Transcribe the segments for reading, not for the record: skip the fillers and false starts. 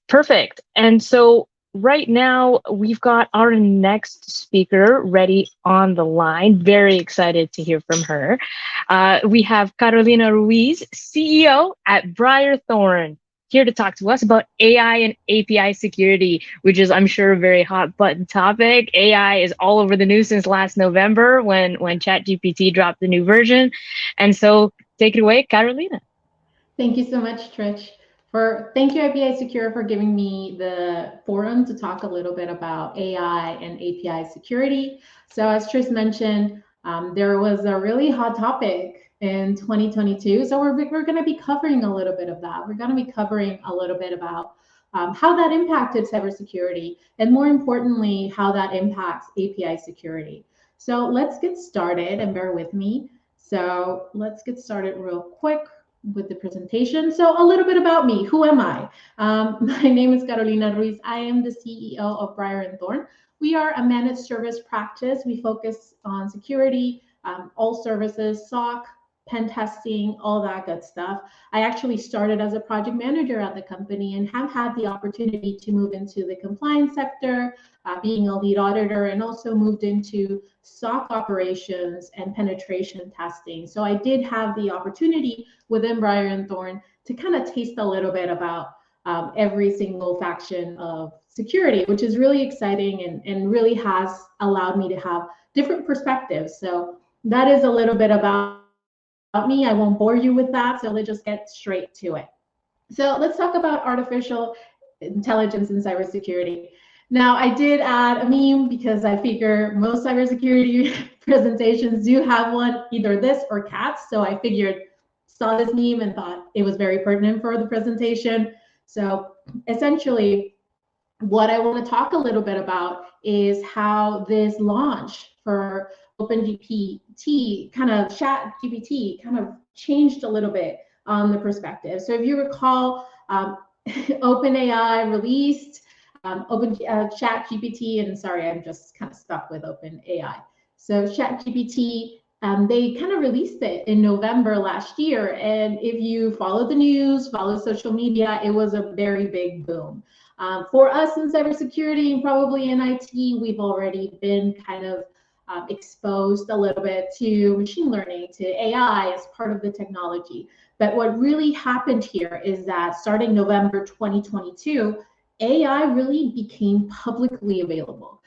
Perfect. And so right now we've got our next speaker ready on the line. Very excited to hear from her. We have Carolina Ruiz, CEO at Brier Thorn, here to talk to us about AI and API security, which is, I'm sure, a very hot button topic. AI is all over the news since last November when ChatGPT dropped the new version. And so take it away, Carolina. Thank you so much, Trish. Thank you, Apisecure, for giving me the forum to talk a little bit about AI and API security. So as Trish mentioned, there was a really hot topic in 2022. So we're going to be covering a little bit of that. We're going to be covering a little bit about how that impacted cybersecurity, and more importantly, how that impacts API security. So let's get started, and bear with me. So let's get started real quick with the presentation. So a little bit about me. Who am I? My name is Carolina Ruiz. I am the CEO of Brier Thorn. We are a managed service practice. We focus on security, all services, SOC, pen testing, all that good stuff. I actually started as a project manager at the company and have had the opportunity to move into the compliance sector, being a lead auditor, and also moved into SOC operations and penetration testing. So I did have the opportunity within Brier Thorn to kind of taste a little bit about every single faction of security, which is really exciting and really has allowed me to have different perspectives. So that is a little bit about me. I won't bore you with that, so let's just get straight to it. So let's talk about artificial intelligence in cybersecurity. Now, I did add a meme because I figure most cybersecurity presentations do have one, either this or cats. So I figured, saw this meme and thought it was very pertinent for the presentation. So essentially, what I want to talk a little bit about is how this launch for OpenGPT, kind of ChatGPT, kind of changed a little bit on the perspective. So if you recall, OpenAI released ChatGPT, and sorry, I'm just kind of stuck with OpenAI. So ChatGPT, they kind of released it in November last year. And if you follow the news, follow social media, it was a very big boom. For us in cybersecurity and probably in IT, we've already been kind of exposed a little bit to machine learning, to AI as part of the technology. But what really happened here is that starting November 2022, AI really became publicly available.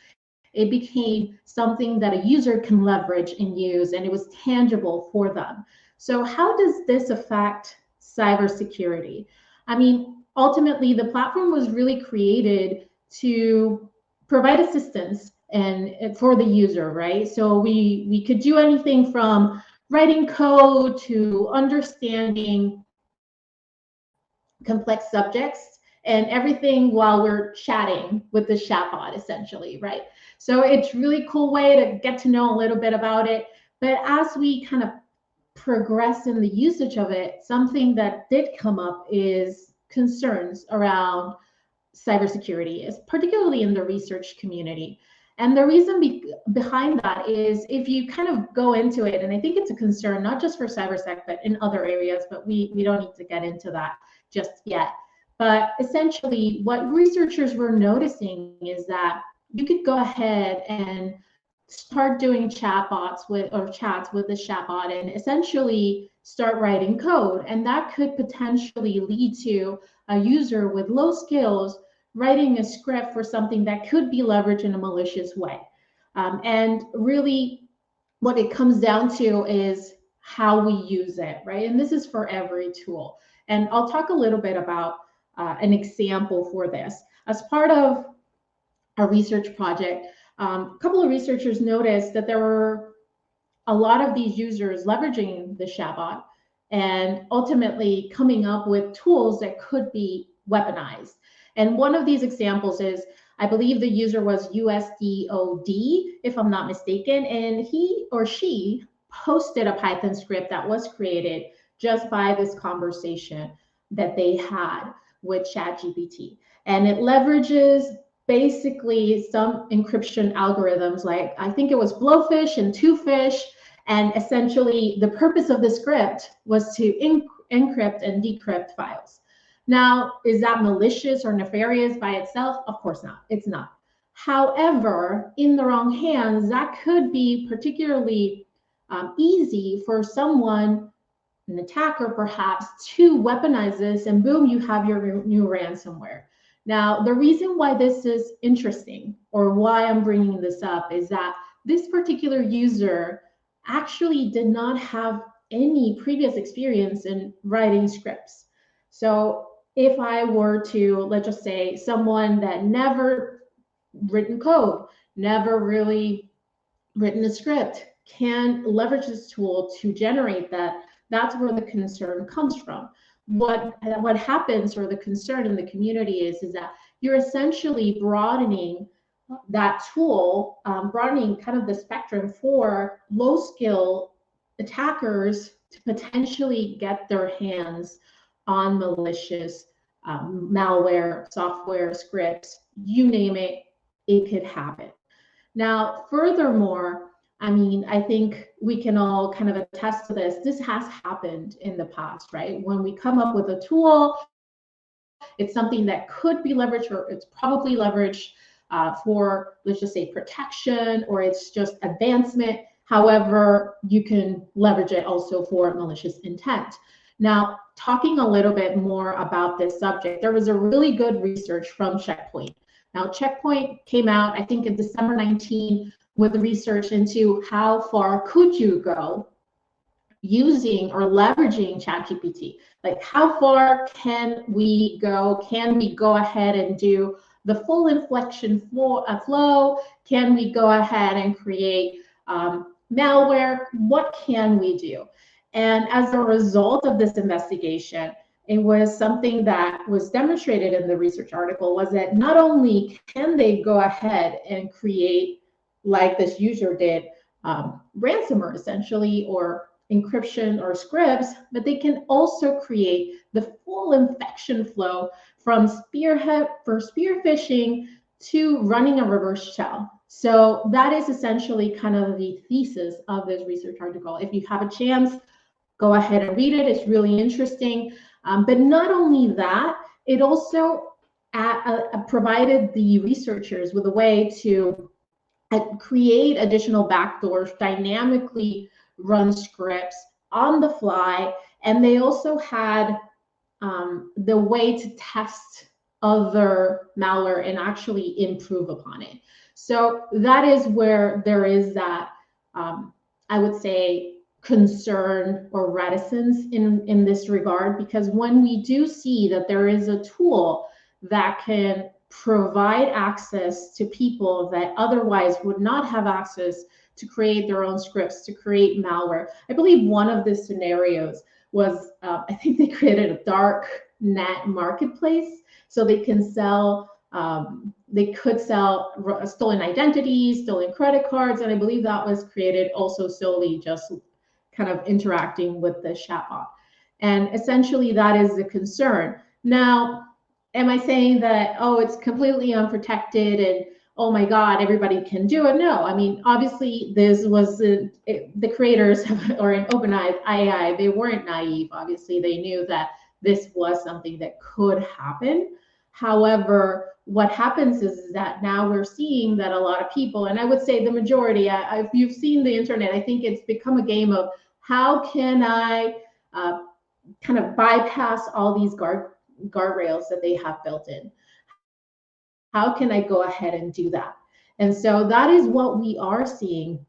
It became something that a user can leverage and use, and it was tangible for them. So how does this affect cybersecurity? I mean, ultimately, the platform was really created to provide assistance and for the user, right? So we could do anything from writing code to understanding complex subjects and everything while we're chatting with the chatbot, essentially, right? So it's really cool way to get to know a little bit about it. But as we kind of progress in the usage of it, something that did come up is concerns around cybersecurity, is particularly in the research community. And the reason behind that is if you kind of go into it, and I think it's a concern, not just for cybersec, but in other areas, but we don't need to get into that just yet. But essentially, what researchers were noticing is that you could go ahead and start doing chats with the chatbot and essentially start writing code. And that could potentially lead to a user with low skills writing a script for something that could be leveraged in a malicious way. And really what it comes down to is how we use it, right? And this is for every tool. And I'll talk a little bit about an example for this. As part of a research project, a couple of researchers noticed that there were a lot of these users leveraging the chatbot and ultimately coming up with tools that could be weaponized. And one of these examples is, I believe the user was USDOD, if I'm not mistaken, and he or she posted a Python script that was created just by this conversation that they had with ChatGPT. And it leverages basically some encryption algorithms, like I think it was Blowfish and Twofish. And essentially the purpose of the script was to encrypt and decrypt files. Now, is that malicious or nefarious by itself? Of course not. It's not. However, in the wrong hands, that could be particularly easy for someone, an attacker perhaps, to weaponize this, and boom, you have your new ransomware. Now, the reason why this is interesting, or why I'm bringing this up, is that this particular user actually did not have any previous experience in writing scripts. So if I were to, let's just say, someone that never written code, never really written a script, can leverage this tool to generate that, that's where the concern comes from. What happens, or the concern in the community is that you're essentially broadening that tool, broadening kind of the spectrum for low skill attackers to potentially get their hands on malicious malware, software, scripts, you name it, it could happen. Now, furthermore, I mean, I think we can all kind of attest to this. This has happened in the past, right? When we come up with a tool, it's something that could be leveraged, or it's probably leveraged for, let's just say, protection, or it's just advancement. However, you can leverage it also for malicious intent. Now, talking a little bit more about this subject, there was a really good research from Checkpoint. Now, Checkpoint came out, I think, in December 19 with research into how far could you go using or leveraging ChatGPT. Like, how far can we go? Can we go ahead and do the full inflection flow? Can we go ahead and create malware? What can we do? And as a result of this investigation, it was something that was demonstrated in the research article, was that not only can they go ahead and create, like this user did, ransomware essentially, or encryption or scripts, but they can also create the full infection flow from spear phishing to running a reverse shell. So that is essentially kind of the thesis of this research article. If you have a chance, go ahead and read it. It's really interesting. But not only that, it also provided the researchers with a way to create additional backdoors, dynamically run scripts on the fly, and they also had the way to test other malware and actually improve upon it. So that is where there is that, I would say, concern or reticence in this regard, because when we do see that there is a tool that can provide access to people that otherwise would not have access to create their own scripts, to create malware. I believe one of the scenarios was, I think they created a dark net marketplace, so they can sell, they could sell stolen identities, stolen credit cards, and I believe that was created also solely just kind of interacting with the chatbot. And essentially that is the concern. Now, am I saying that, oh, it's completely unprotected and oh my God, everybody can do it? No, I mean, obviously this was the creators or in OpenAI, they weren't naive. Obviously they knew that this was something that could happen. However, what happens is that now we're seeing that a lot of people, and I would say the majority, if you've seen the internet, I think it's become a game of how can I kind of bypass all these guardrails that they have built in. How can I go ahead and do that? And so that is what we are seeing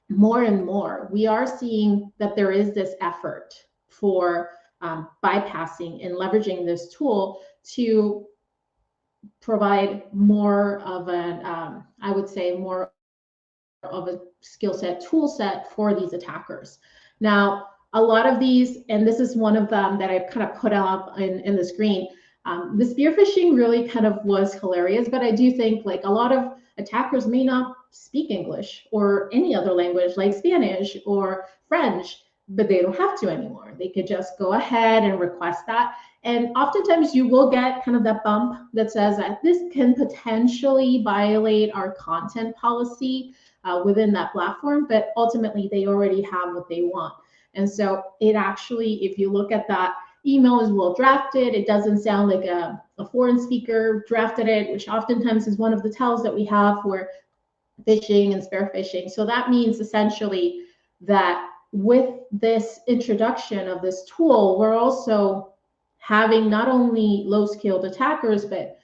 more and more. We are seeing that there is this effort for bypassing and leveraging this tool to provide more of an, I would say, more of a skill set, tool set for these attackers. Now, a lot of these, and this is one of them that I've kind of put up in the screen, the spear phishing really kind of was hilarious, but I do think like a lot of attackers may not speak English or any other language like Spanish or French, but they don't have to anymore. They could just go ahead and request that. And oftentimes you will get kind of that bump that says that this can potentially violate our content policy within that platform, but ultimately they already have what they want. And so it actually, if you look at that, email is well drafted. It doesn't sound like a foreign speaker drafted it, which oftentimes is one of the tells that we have for phishing and spear phishing. So that means essentially that with this introduction of this tool, we're also having not only low-skilled attackers, but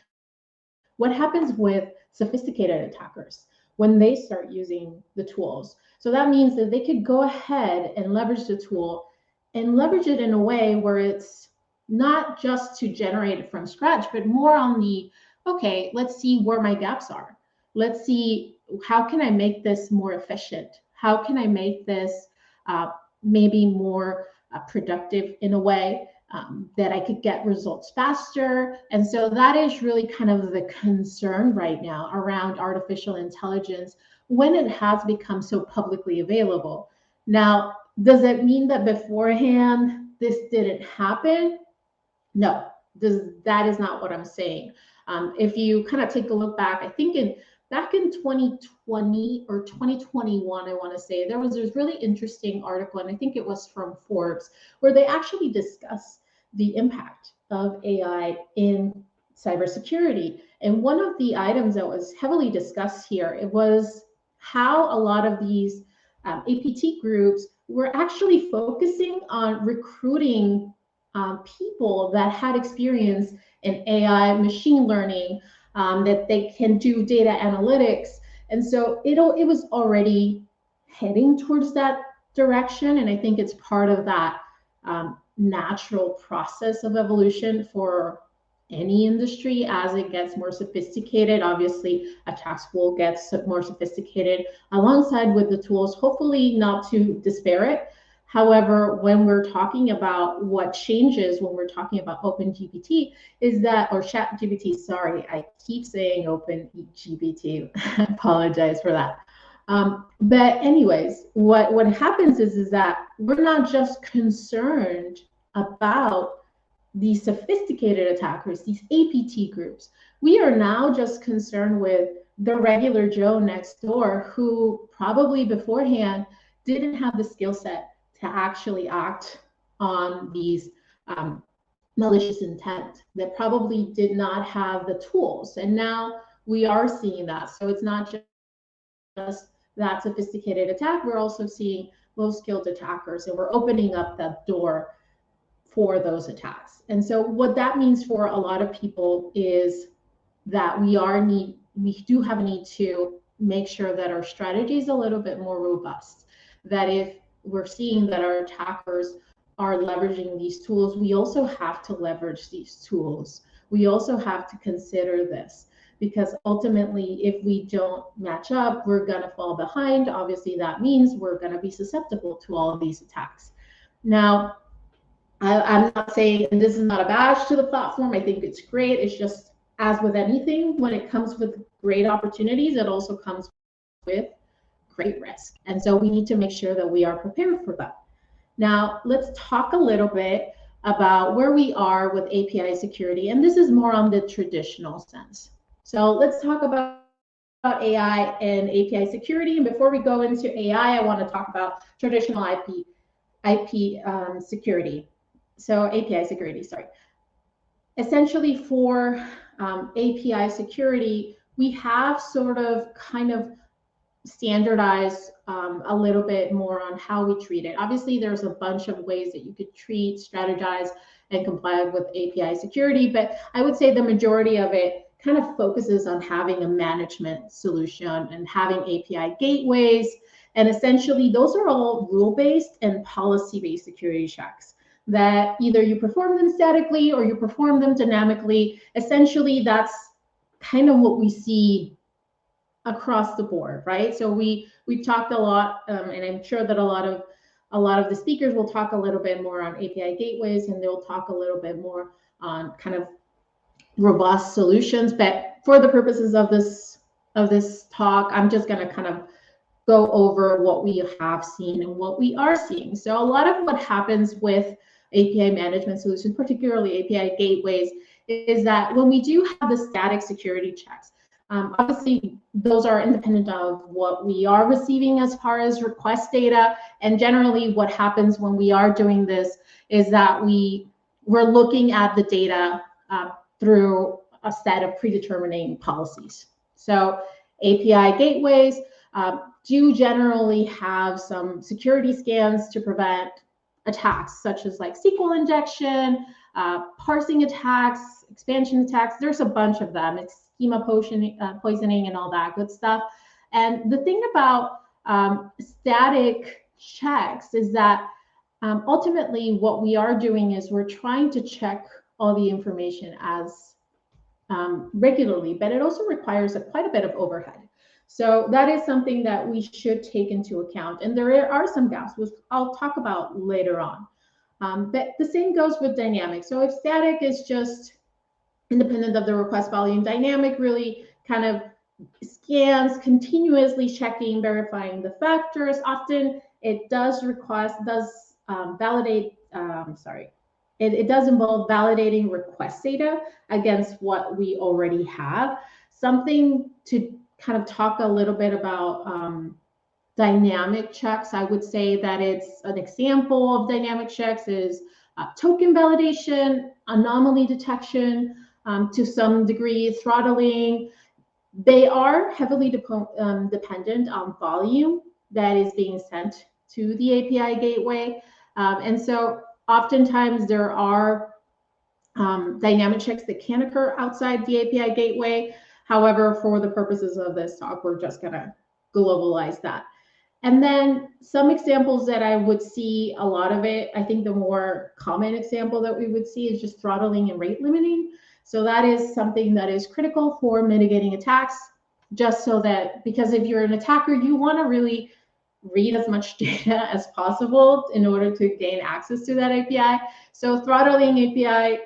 what happens with sophisticated attackers when they start using the tools. So that means that they could go ahead and leverage the tool and leverage it in a way where it's not just to generate it from scratch, but more on the, okay, let's see where my gaps are. Let's see, how can I make this more efficient? How can I make this maybe more productive in a way that I could get results faster? And so that is really kind of the concern right now around artificial intelligence when it has become so publicly available. Now, does it mean that beforehand this didn't happen? No, that is not what I'm saying. If you kind of take a look back, I think back in 2020 or 2021, I want to say, there was this really interesting article, and I think it was from Forbes, where they actually discuss the impact of AI in cybersecurity. And one of the items that was heavily discussed here, it was how a lot of these APT groups were actually focusing on recruiting people that had experience in AI, machine learning, that they can do data analytics. And so it was already heading towards that direction. And I think it's part of that natural process of evolution for any industry. As it gets more sophisticated, obviously attacks will get more sophisticated alongside with the tools, hopefully not to disparate. However, when we're talking about what changes, when we're talking about OpenGPT, is that, or ChatGPT, sorry, I keep saying OpenGPT, I apologize for that. But anyways, what happens is that we're not just concerned about these sophisticated attackers, these APT groups. We are now just concerned with the regular Joe next door who probably beforehand didn't have the skill set to actually act on these malicious intent, that probably did not have the tools. And now we are seeing that. So it's not just that sophisticated attack, we're also seeing low-skilled attackers, and we're opening up that door for those attacks. And so what that means for a lot of people is that we do have a need to make sure that our strategy is a little bit more robust, that if we're seeing that our attackers are leveraging these tools, we also have to leverage these tools. We also have to consider this, because ultimately, if we don't match up, we're going to fall behind. Obviously, that means we're going to be susceptible to all of these attacks. Now, I'm not saying, and this is not a badge to the platform, I think it's great. It's just, as with anything, when it comes with great opportunities, it also comes with great risk. And so we need to make sure that we are prepared for that. Now, let's talk a little bit about where we are with API security. And this is more on the traditional sense. So let's talk about AI and API security. And before we go into AI, I want to talk about traditional IP security. So API security, sorry. Essentially for API security, we have sort of kind of standardized a little bit more on how we treat it. Obviously, there's a bunch of ways that you could treat, strategize, and comply with API security, but I would say the majority of it kind of focuses on having a management solution and having API gateways. And essentially, those are all rule-based and policy-based security checks that either you perform them statically or you perform them dynamically. Essentially, that's kind of what we see across the board, right? So we've talked a lot, and I'm sure that a lot of the speakers will talk a little bit more on API gateways, and they'll talk a little bit more on kind of robust solutions. But for the purposes of this talk, I'm just going to kind of go over what we have seen and what we are seeing. So a lot of what happens with API management solutions, particularly API gateways, is that when we do have the static security checks, obviously those are independent of what we are receiving as far as request data. And generally what happens when we are doing this is that we we're looking at the data through a set of predetermining policies. So API gateways do generally have some security scans to prevent attacks, such as like SQL injection, parsing attacks, expansion attacks. There's a bunch of them. It's schema poisoning and all that good stuff. And the thing about static checks is that ultimately what we are doing is we're trying to check all the information as regularly, but it also requires quite a bit of overhead. So that is something that we should take into account. And there are some gaps, which I'll talk about later on. But the same goes with dynamic. So if static is just independent of the request volume, dynamic really kind of scans, continuously checking, verifying the factors. Often it does validate, it does involve validating request data against what we already have. Something to kind of talk a little bit about dynamic checks, I would say that it's an example of dynamic checks is token validation, anomaly detection, to some degree, throttling. They are heavily dependent on volume that is being sent to the API gateway. And so oftentimes there are dynamic checks that can occur outside the API gateway. However, for the purposes of this talk, we're just gonna globalize that. And then some examples that I would see a lot of it, I think the more common example that we would see is just throttling and rate limiting. So that is something that is critical for mitigating attacks, just so that, because if you're an attacker, you want to really read as much data as possible in order to gain access to that API. So throttling API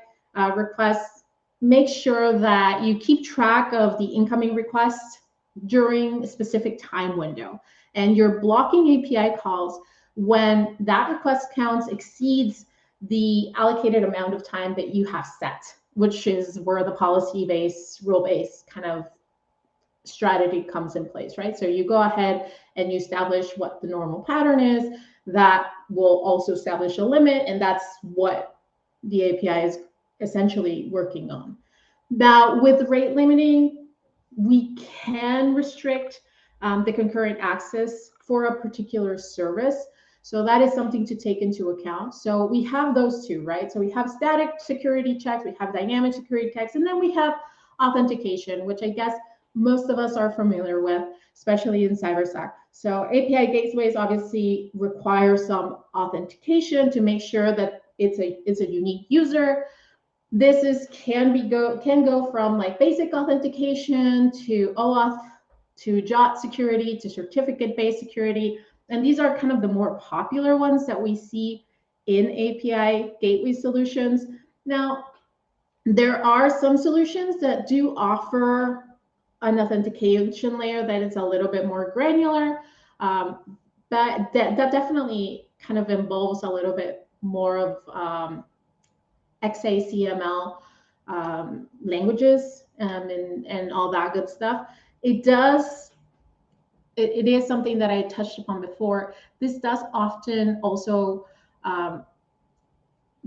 requests, make sure that you keep track of the incoming requests during a specific time window. And you're blocking API calls when that request counts exceeds the allocated amount of time that you have set, which is where the policy-based, rule-based kind of strategy comes in place, right? So you go ahead and you establish what the normal pattern is. That will also establish a limit, and that's what the API is essentially working on. Now, with rate limiting, we can restrict the concurrent access for a particular service. So that is something to take into account. So we have those two, right? So we have static security checks, we have dynamic security checks, and then we have authentication, which I guess most of us are familiar with, especially in cybersec. So API gateways obviously require some authentication to make sure that it's a unique user. This can go from like basic authentication to OAuth to JOT security to certificate-based security. And these are kind of the more popular ones that we see in API gateway solutions. Now, there are some solutions that do offer an authentication layer that is a little bit more granular, but that definitely kind of involves a little bit more of XACML languages and all that good stuff. It is something that I touched upon before. This does often also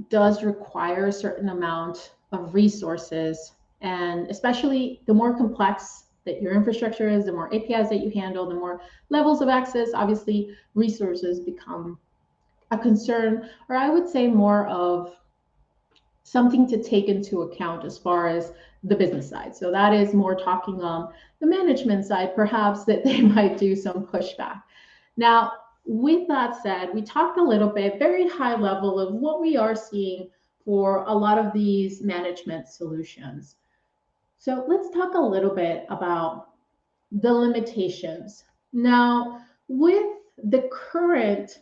does require a certain amount of resources, and especially the more complex that your infrastructure is, the more APIs that you handle, the more levels of access, obviously resources become a concern, or I would say more of something to take into account as far as the business side. So that is more talking on the management side, perhaps that they might do some pushback. Now, with that said, we talked a little bit, very high level of what we are seeing for a lot of these management solutions. So let's talk a little bit about the limitations. Now, with the current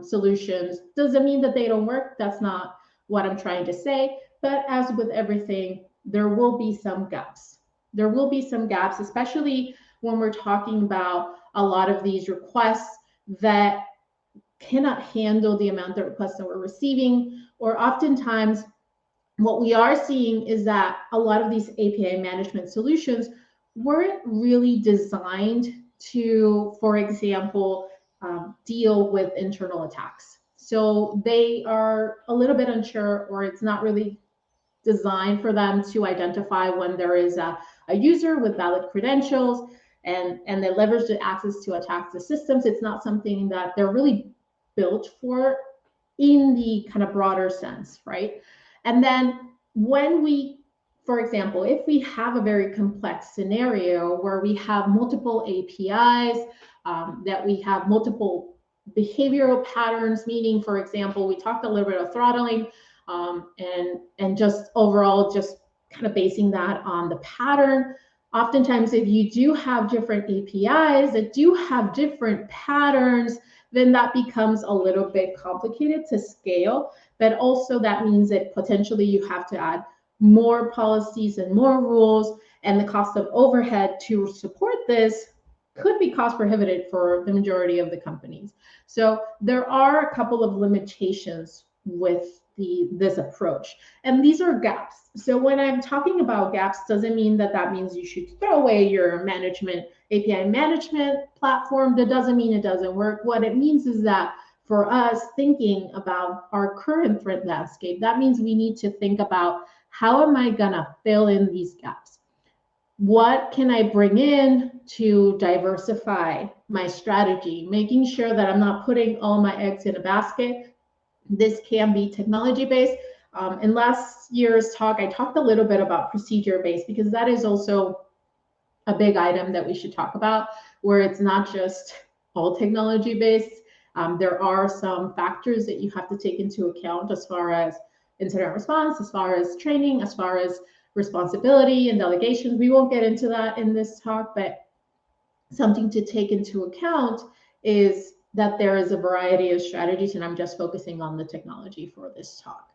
solutions, doesn't mean that they don't work. That's not what I'm trying to say. But as with everything, there will be some gaps. There will be some gaps, especially when we're talking about a lot of these requests that cannot handle the amount of requests that we're receiving, or oftentimes what we are seeing is that a lot of these API management solutions weren't really designed to, for example, deal with internal attacks. So they are a little bit unsure, or it's not really designed for them to identify when there is a user with valid credentials and they leverage the access to attack the systems. It's not something that they're really built for in the kind of broader sense, right? And then when we, for example, if we have a very complex scenario where we have multiple APIs, that we have multiple behavioral patterns, meaning, for example, we talked a little bit of throttling, and just overall just kind of basing that on the pattern. Oftentimes, if you do have different APIs that do have different patterns, then that becomes a little bit complicated to scale. But also that means that potentially you have to add more policies and more rules, and the cost of overhead to support this could be cost prohibitive for the majority of the companies. So there are a couple of limitations with this approach, and these are gaps. So when I'm talking about gaps, doesn't mean that means you should throw away your API management platform. That doesn't mean it doesn't work. What it means is that for us thinking about our current threat landscape, that means we need to think about, how am I gonna fill in these gaps? What can I bring in to diversify my strategy, making sure that I'm not putting all my eggs in a basket? This can be technology-based. In last year's talk, I talked a little bit about procedure-based, because that is also a big item that we should talk about, where it's not just all technology-based. There are some factors that you have to take into account as far as incident response, as far as training, as far as responsibility and delegation. We won't get into that in this talk, but something to take into account is that there is a variety of strategies, and I'm just focusing on the technology for this talk.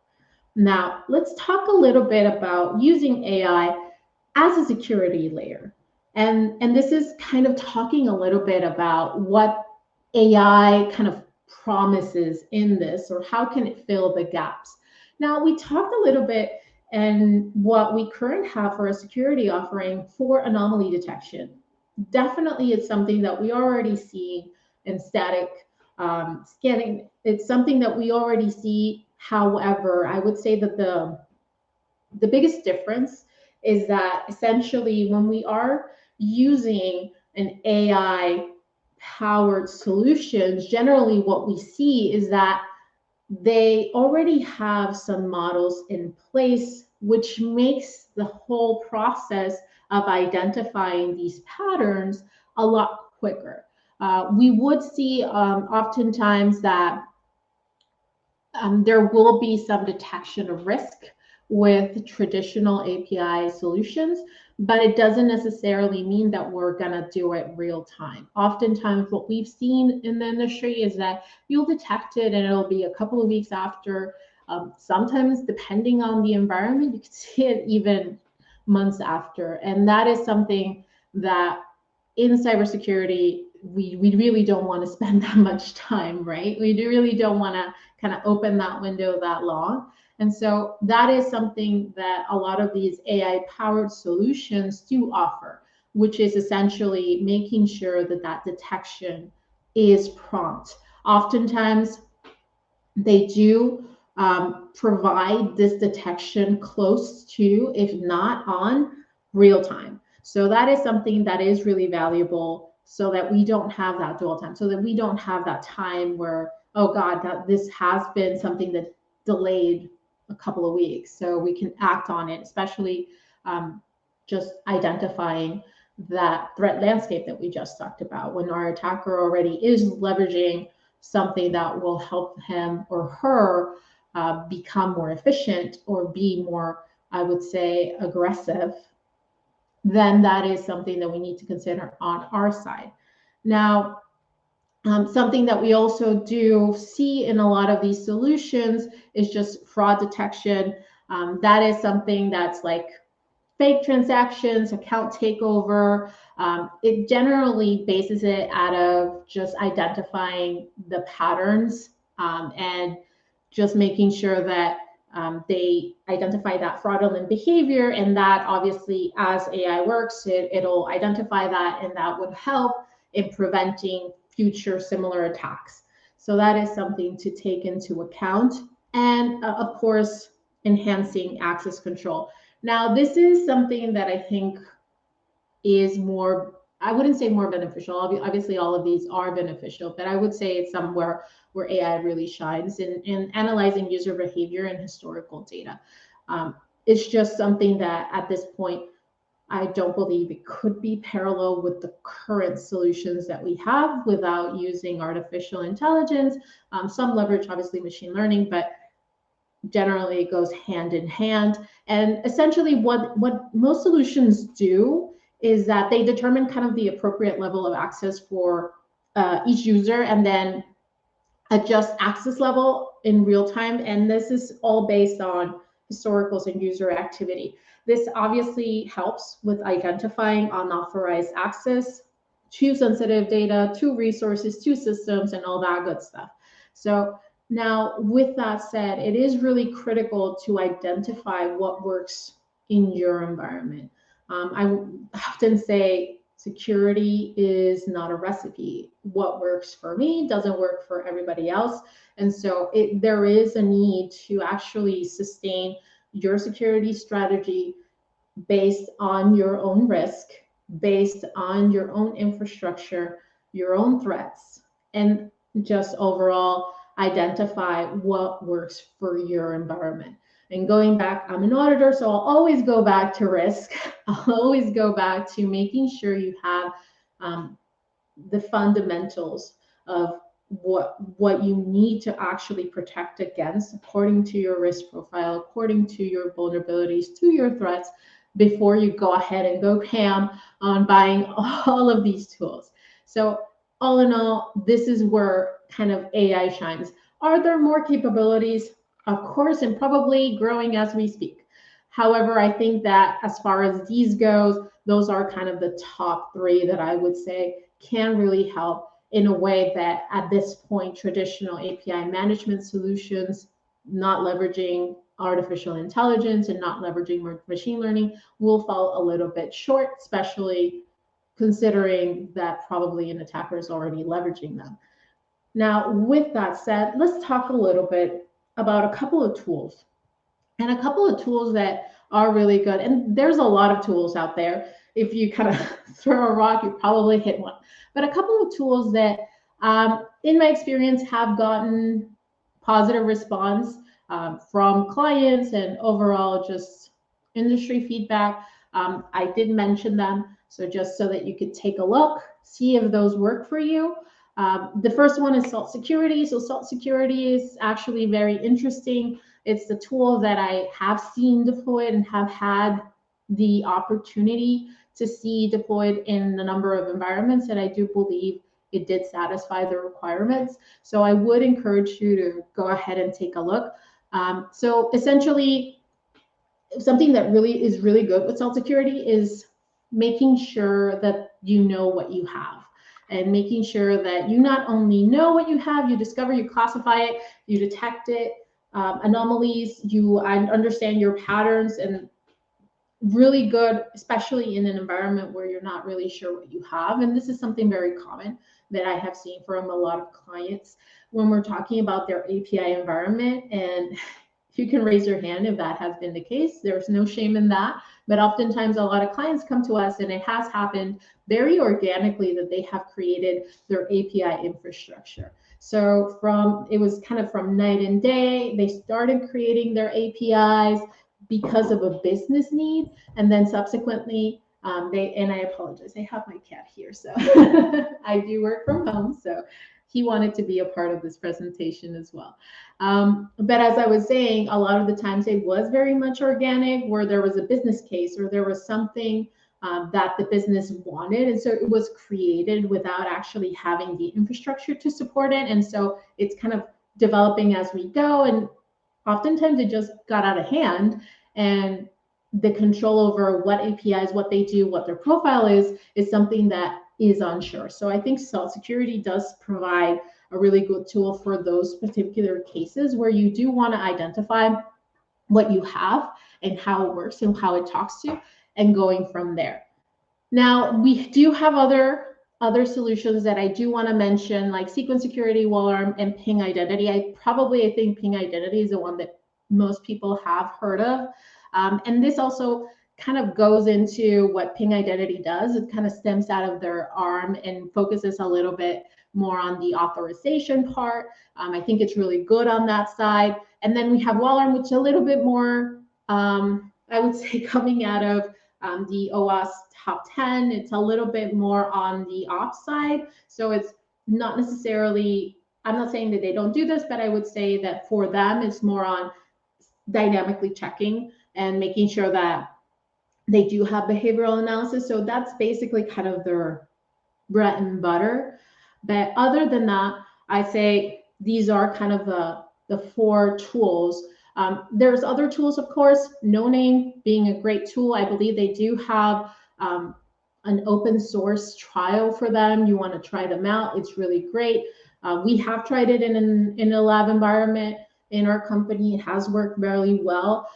Now, let's talk a little bit about using AI as a security layer. And this is kind of talking a little bit about what AI kind of promises in this, or how can it fill the gaps. Now, we talked a little bit and what we currently have for a security offering for anomaly detection. Definitely it's something that we already see in static scanning. It's something that we already see. However, I would say that the biggest difference is that essentially when we are using an AI powered solutions, generally what we see is that they already have some models in place, which makes the whole process of identifying these patterns a lot quicker. We would see oftentimes that there will be some detection of risk with traditional API solutions, but it doesn't necessarily mean that we're gonna do it real time. Oftentimes what we've seen in the industry is that you'll detect it and it'll be a couple of weeks after. Sometimes depending on the environment, you can see it even months after. And that is something that in cybersecurity, we really don't want to spend that much time, right? We really don't want to kind of open that window that long. And so that is something that a lot of these AI-powered solutions do offer, which is essentially making sure that that detection is prompt. Oftentimes, they do provide this detection close to, if not on, real time. So that is something that is really valuable, so that we don't have that dwell time, so that we don't have that time where, oh God, that this has been something that delayed a couple of weeks. So we can act on it, especially just identifying that threat landscape that we just talked about. When our attacker already is leveraging something that will help him or her become more efficient or be more, I would say, aggressive, then that is something that we need to consider on our side. Now, something that we also do see in a lot of these solutions is just fraud detection. That is something that's like fake transactions, account takeover. It generally bases it out of just identifying the patterns and just making sure that they identify that fraudulent behavior, and that obviously as AI works, it'll identify that, and that would help in preventing future similar attacks. So that is something to take into account. And of course, enhancing access control. Now, this is something that I think is more, I wouldn't say more beneficial. Obviously, all of these are beneficial, but I would say it's somewhere where AI really shines in analyzing user behavior and historical data. It's just something that at this point, I don't believe it could be parallel with the current solutions that we have without using artificial intelligence. Some leverage, obviously, machine learning, but generally it goes hand in hand. And essentially what most solutions do is that they determine kind of the appropriate level of access for each user and then adjust access level in real time. And this is all based on historicals and user activity. This obviously helps with identifying unauthorized access to sensitive data, to resources, to systems, and all that good stuff. So now, with that said, it is really critical to identify what works in your environment. I often say security is not a recipe. What works for me doesn't work for everybody else. And so there is a need to actually sustain your security strategy based on your own risk, based on your own infrastructure, your own threats, and just overall identify what works for your environment. And going back, I'm an auditor, so I'll always go back to risk. I'll always go back to making sure you have the fundamentals of what you need to actually protect against according to your risk profile, according to your vulnerabilities, to your threats, before you go ahead and go ham on buying all of these tools. So all in all, this is where kind of AI shines. Are there more capabilities? Of course, and probably growing as we speak. However, I think that as far as these goes, those are kind of the top three that I would say can really help in a way that at this point, traditional API management solutions, not leveraging artificial intelligence and not leveraging machine learning, will fall a little bit short, especially considering that probably an attacker is already leveraging them. Now, with that said, let's talk a little bit about a couple of tools and a couple of tools that are really good. And there's a lot of tools out there. If you kind of throw a rock, you probably hit one. But a couple of tools that, in my experience, have gotten positive response from clients and overall just industry feedback. I did mention them, so just so that you could take a look, see if those work for you. The first one is Salt Security. So Salt Security is actually very interesting. It's the tool that I have seen deployed and have had the opportunity to see deployed in a number of environments, and I do believe it did satisfy the requirements. So I would encourage you to go ahead and take a look. So essentially, something that is really good with Salt Security is making sure that you know what you have, and making sure that you not only know what you have, you discover, you classify it, you detect it, anomalies, you understand your patterns, and really good, especially in an environment where you're not really sure what you have. And this is something very common that I have seen from a lot of clients when we're talking about their API environment. And you can raise your hand if that has been the case. There's no shame in that. But oftentimes a lot of clients come to us, and it has happened very organically that they have created their API infrastructure. So it was kind of from night and day, they started creating their APIs because of a business need, and then subsequently and I apologize, I have my cat here, so I do work from home, so he wanted to be a part of this presentation as well. But as I was saying, a lot of the times it was very much organic, where there was a business case or there was something that the business wanted, and so it was created without actually having the infrastructure to support it. And so it's kind of developing as we go, and oftentimes it just got out of hand, and the control over what APIs, what they do, what their profile is something that is unsure. So I think Salt Security does provide a really good tool for those particular cases where you do want to identify what you have and how it works and how it talks to, and going from there. Now, we do have other other solutions that I do want to mention, like sequence security, wall alarm, and ping identity. I think ping identity is the one that most people have heard of. And this also kind of goes into what ping identity does. It kind of stems out of their ARM and focuses a little bit more on the authorization part. I think it's really good on that side. And then we have wall alarm, which is a little bit more, I would say, coming out of the OWASP top 10. It's a little bit more on the ops side. So it's not necessarily, I'm not saying that they don't do this, but I would say that for them, it's more on dynamically checking and making sure that they do have behavioral analysis. So that's basically kind of their bread and butter. But other than that, I say these are kind of the 4 tools. There's other tools, of course, No Name being a great tool. I believe they do have an open source trial for them. You want to try them out. It's really great. We have tried it in a lab environment in our company. It has worked very well.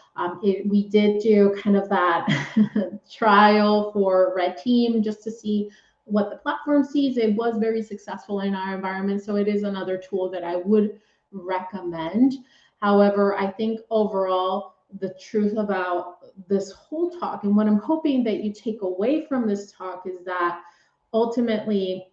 We did do kind of that trial for Red Team just to see what the platform sees. It was very successful in our environment. So it is another tool that I would recommend. However, I think overall, the truth about this whole talk and what I'm hoping that you take away from this talk is that ultimately,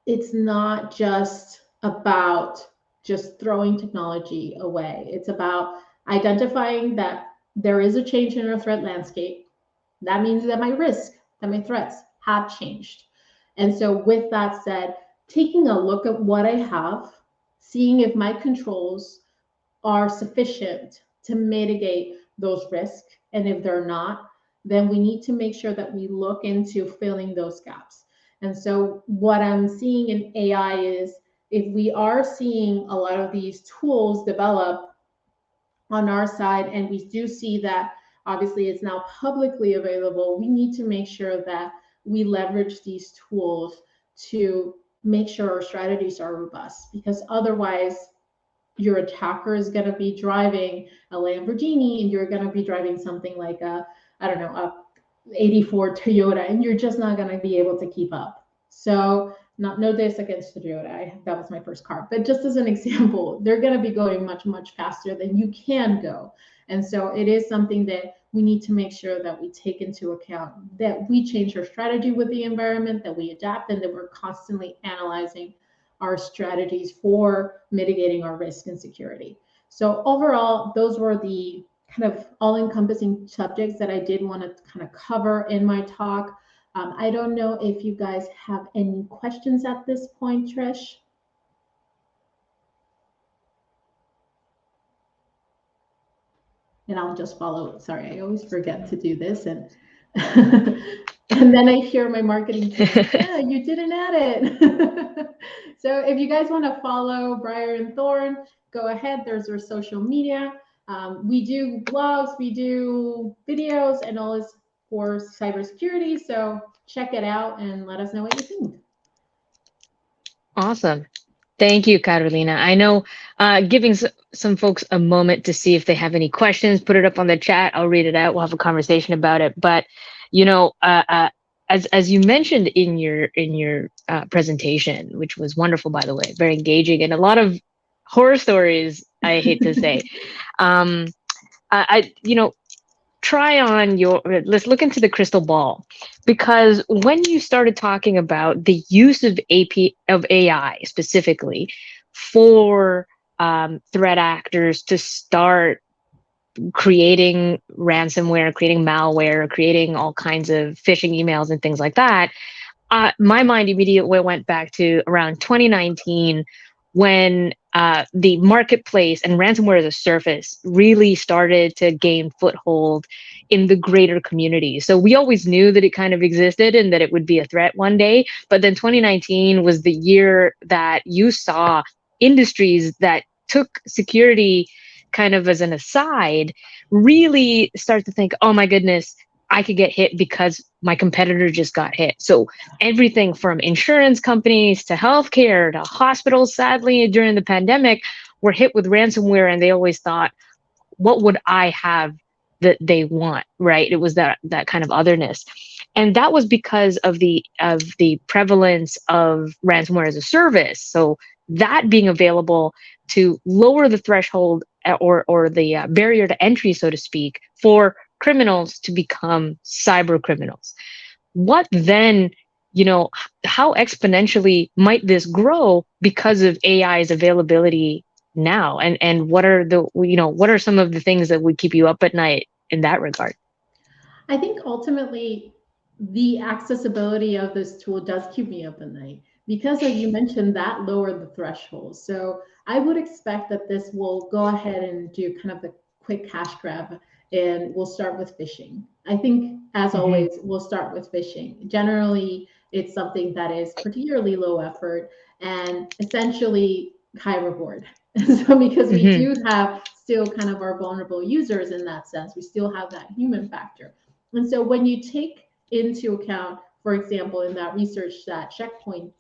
it's not just about just throwing technology away. It's about identifying that there is a change in our threat landscape. That means that my risk, that my threats have changed. And so with that said, taking a look at what I have, seeing if my controls are sufficient to mitigate those risks. And if they're not, then we need to make sure that we look into filling those gaps. And so what I'm seeing in AI is if we are seeing a lot of these tools develop on our side, and we do see that obviously it's now publicly available, we need to make sure that we leverage these tools to make sure our strategies are robust, because otherwise your attacker is going to be driving a Lamborghini and you're going to be driving something like a 84 Toyota, and you're just not going to be able to keep up. So no diss against Toyota. That was my first car. But just as an example, they're going to be going much, much faster than you can go. And so it is something that we need to make sure that we take into account, that we change our strategy with the environment, that we adapt, and that we're constantly analyzing our strategies for mitigating our risk and security. So overall, those were the kind of all-encompassing subjects that I did want to kind of cover in my talk. I don't know if you guys have any questions at this point, Trish. And I'll just follow. Sorry, I always forget to do this, and and then I hear my marketing team, yeah, you didn't add it. So if you guys want to follow Brier Thorn, go ahead. There's our social media. We do blogs, we do videos, and all this for cybersecurity. So check it out and let us know what you think. Awesome. Thank you, Carolina. I know giving some folks a moment to see if they have any questions, put it up on the chat. I'll read it out. We'll have a conversation about it. But, you know, as you mentioned in your presentation, which was wonderful, by the way, very engaging, and a lot of horror stories, I hate to say. Try on let's look into the crystal ball, because when you started talking about the use of AI specifically for threat actors to start creating ransomware, creating malware, creating all kinds of phishing emails and things like that, my mind immediately went back to around 2019 when the marketplace and ransomware as a service really started to gain foothold in the greater community. So we always knew that it kind of existed and that it would be a threat one day. But then 2019 was the year that you saw industries that took security kind of as an aside really start to think, oh my goodness, I could get hit because my competitor just got hit. So everything from insurance companies to healthcare to hospitals, sadly, during the pandemic, were hit with ransomware, and they always thought, what would I have that they want, right? It was that kind of otherness. And that was because of the prevalence of ransomware as a service. So that being available to lower the threshold or the barrier to entry, so to speak, for criminals to become cyber criminals. What then, how exponentially might this grow because of AI's availability now? And what are what are some of the things that would keep you up at night in that regard? I think ultimately the accessibility of this tool does keep me up at night because, as you mentioned, that lowered the threshold. So I would expect that this will go ahead and do kind of the quick cash grab, and we'll start with phishing. I think, as always, we'll start with phishing. Generally, it's something that is particularly low effort and essentially high reward. So because we do have still kind of our vulnerable users in that sense, we still have that human factor. And so when you take into account, for example, in that research that Checkpoint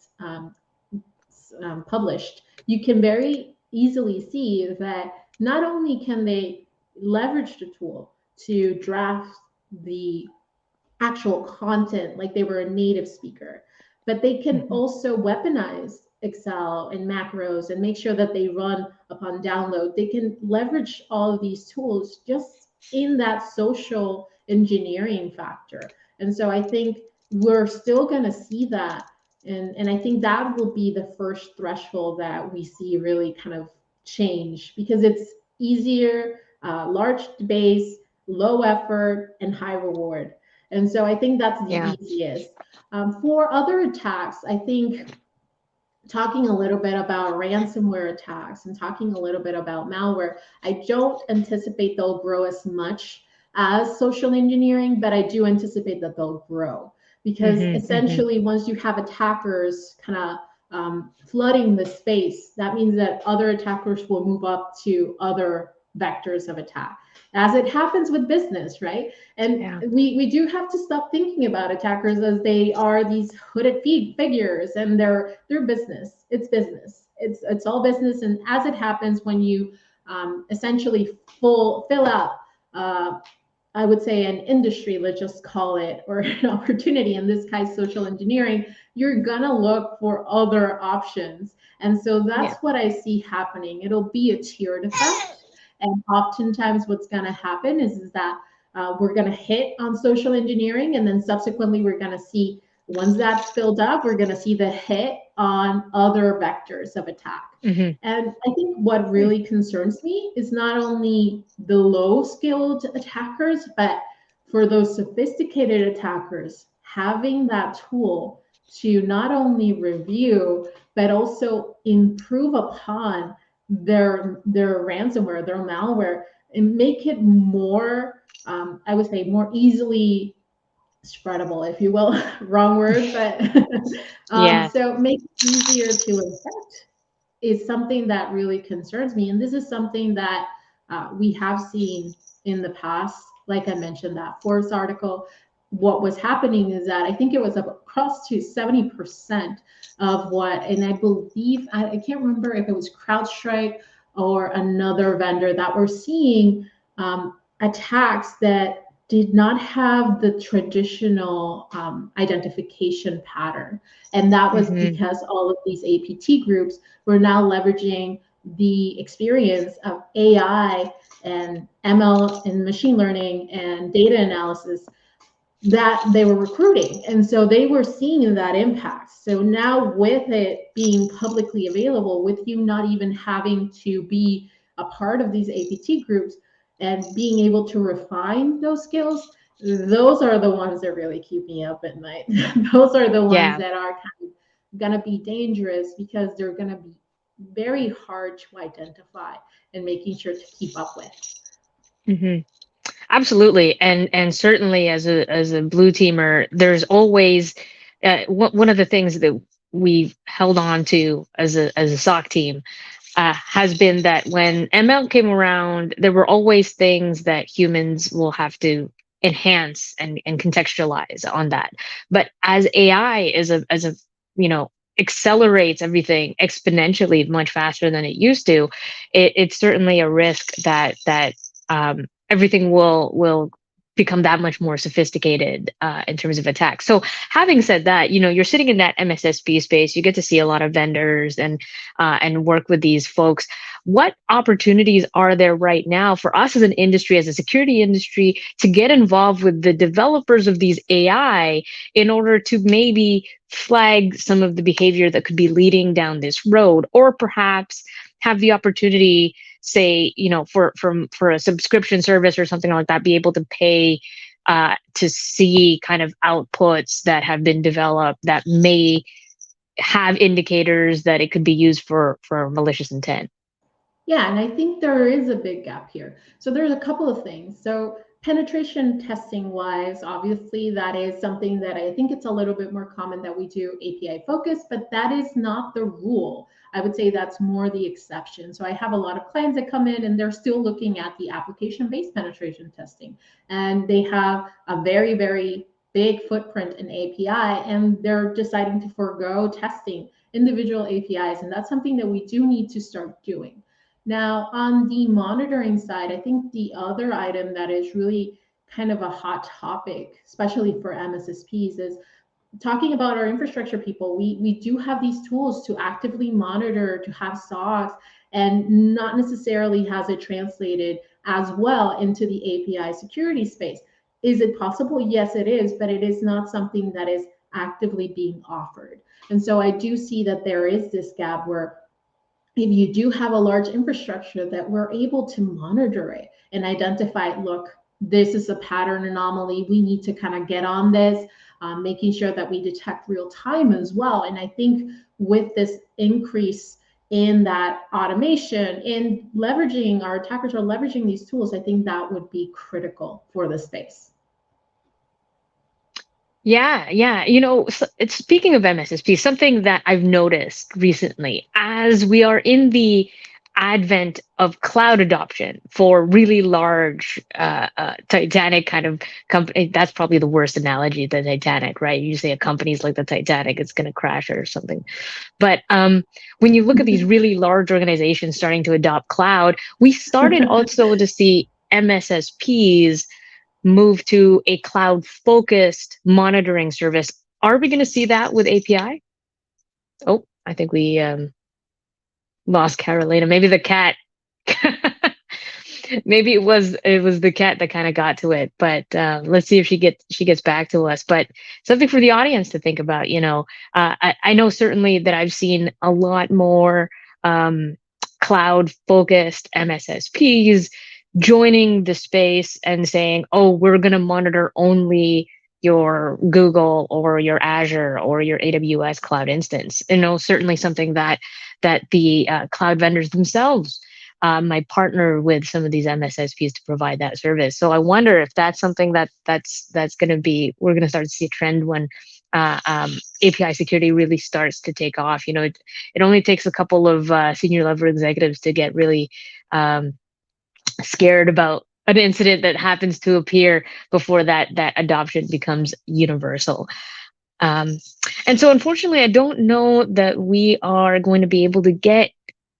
published, you can very easily see that not only can they leverage the tool to draft the actual content like they were a native speaker, but they can also weaponize Excel and macros and make sure that they run upon download. They can leverage all of these tools just in that social engineering factor. And so I think we're still going to see that. And I think that will be the first threshold that we see really kind of change because it's easier, large base, low effort, and high reward. And so I think that's the easiest. For other attacks, I think talking a little bit about ransomware attacks and talking a little bit about malware, I don't anticipate they'll grow as much as social engineering, but I do anticipate that they'll grow because essentially once you have attackers kind of flooding the space, that means that other attackers will move up to other vectors of attack, as it happens with business, right? And we do have to stop thinking about attackers as they are these hooded figures, and they're business. It's business. It's all business. And as it happens, when you essentially fill out, I would say an industry, let's just call it, or an opportunity, in this case, social engineering, you're gonna look for other options. And so that's what I see happening. It'll be a tiered effect. And oftentimes what's going to happen is that we're going to hit on social engineering, and then subsequently we're going to see, once that's filled up, we're going to see the hit on other vectors of attack. And I think what really concerns me is not only the low-skilled attackers, but for those sophisticated attackers, having that tool to not only review, but also improve upon their ransomware, their malware, and make it more, I would say, more easily spreadable, if you will. Wrong word, but so make it easier to infect is something that really concerns me. And this is something that we have seen in the past. Like I mentioned, that Forbes article, what was happening is that I think it was across to 70% of what, and I believe, I can't remember if it was CrowdStrike or another vendor, that were seeing attacks that did not have the traditional identification pattern. And that was because all of these APT groups were now leveraging the experience of AI and ML and machine learning and data analysis that they were recruiting. And so they were seeing that impact. So now with it being publicly available, with you not even having to be a part of these APT groups and being able to refine those skills, those are the ones that really keep me up at night. Those are the ones that are kind of going to be dangerous because they're going to be very hard to identify and making sure to keep up with. Absolutely, and certainly as a blue teamer, there's always one of the things that we've held on to as a SOC team has been that when ML came around, there were always things that humans will have to enhance and contextualize on that. But as AI as a accelerates everything exponentially much faster than it used to, it's certainly a risk that everything will become that much more sophisticated in terms of attacks. So having said that, you're sitting in that MSSP space, you get to see a lot of vendors and work with these folks. What opportunities are there right now for us as an industry, as a security industry, to get involved with the developers of these AI in order to maybe flag some of the behavior that could be leading down this road, or perhaps have the opportunity, say, for a subscription service or something like that, be able to pay to see kind of outputs that have been developed that may have indicators that it could be used for malicious intent? Yeah, and I think there is a big gap here. So there's a couple of things. So penetration testing wise, obviously that is something that I think it's a little bit more common that we do API focused, but that is not the rule. I would say that's more the exception. So I have a lot of clients that come in and they're still looking at the application-based penetration testing, and they have a very, very big footprint in API, and they're deciding to forego testing individual APIs. And that's something that we do need to start doing. Now, on the monitoring side, I think the other item that is really kind of a hot topic, especially for MSSPs, is talking about our infrastructure people. We do have these tools to actively monitor, to have SOCs, and not necessarily has it translated as well into the API security space. Is it possible? Yes, it is, but it is not something that is actively being offered. And so I do see that there is this gap where if you do have a large infrastructure, that we're able to monitor it and identify, look, this is a pattern anomaly. We need to kind of get on this, making sure that we detect real time as well. And I think with this increase in that automation and leveraging, our attackers are leveraging these tools, I think that would be critical for the space. Yeah, yeah. Speaking of MSSP, something that I've noticed recently as we are in the advent of cloud adoption for really large, Titanic kind of company. That's probably the worst analogy, the Titanic, right? You say a company's like the Titanic, it's going to crash or something. But when you look at these really large organizations starting to adopt cloud, we started also to see MSSPs move to a cloud-focused monitoring service. Are we going to see that with API? Oh, I think we lost Carolina. Maybe the cat. Maybe it was the cat that kind of got to it. But let's see if she gets back to us. But something for the audience to think about. I know certainly that I've seen a lot more cloud-focused MSSPs joining the space and saying, oh, we're going to monitor only your Google or your Azure or your AWS cloud instance. Certainly something that the cloud vendors themselves might partner with some of these MSSPs to provide that service. So I wonder if that's something that's going to be, we're going to start to see a trend when API security really starts to take off. It only takes a couple of senior level executives to get really scared about an incident that happens to appear before that adoption becomes universal. And so unfortunately, I don't know that we are going to be able to get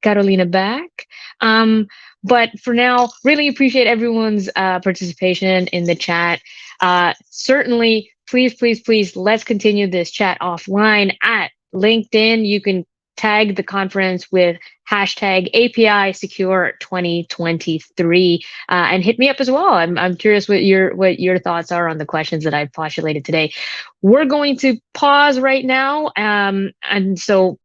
Carolina back. But for now, really appreciate everyone's participation in the chat. Certainly, please, let's continue this chat offline at LinkedIn. You can tag the conference with hashtag APIsecure 2023 and hit me up as well. I'm curious what your thoughts are on the questions that I've postulated today. We're going to pause right now, and so